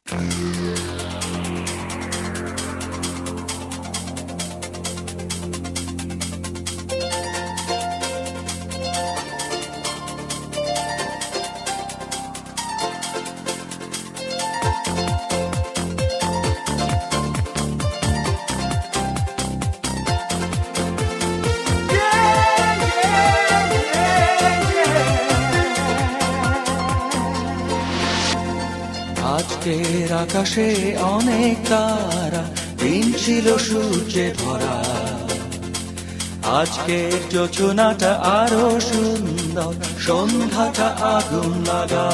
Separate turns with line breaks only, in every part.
আজকের আকাশে অনেক তারা, দিন ছিল সূর্যে ভরা। আজকের যোজনাটা আরো সুন্দর, সন্ধ্যাটা আগুন লাগা।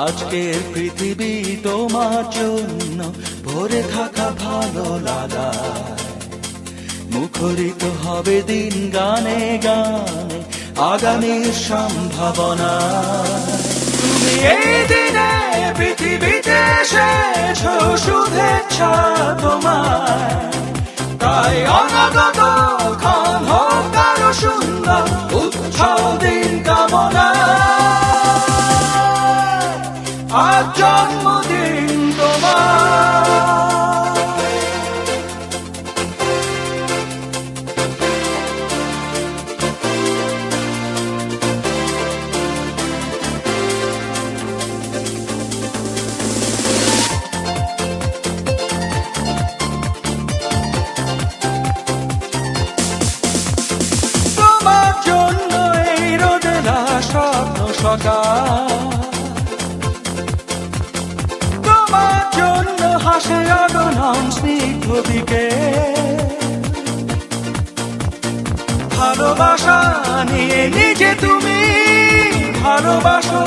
আজকের পৃথিবী তোমার জন্য ভরে থাকা ভালো লাগা। মুখরিত হবে দিন গানে গানে, আগামীর সম্ভাবনা। তুমি এই দিনে পৃথিবীতে এসেছো, শুভেচ্ছা তোমায়। তাই অনাগত ক্ষণ হোক আরো সুন্দর, উৎসব দিন কামনা। আজ জন্মদিন তোমার। তোমার জন্য হাসে অগণন স্নিগ্ধ দিকে। ভালোবাসা নিয়ে নিজে তুমি ভালোবাসো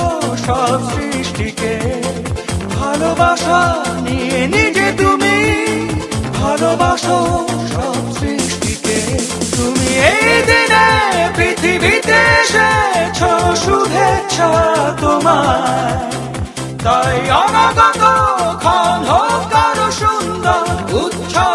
সব সৃষ্টিকে। ভালোবাসা নিয়ে নিজে তুমি ভালোবাসো সব সৃষ্টিকে। তুমি এই দিনে পৃথিবীতে এসেছো, শুভেচ্ছা তোমায়। তাই অনাগত ক্ষণ হোক আরো সুন্দর, উৎসব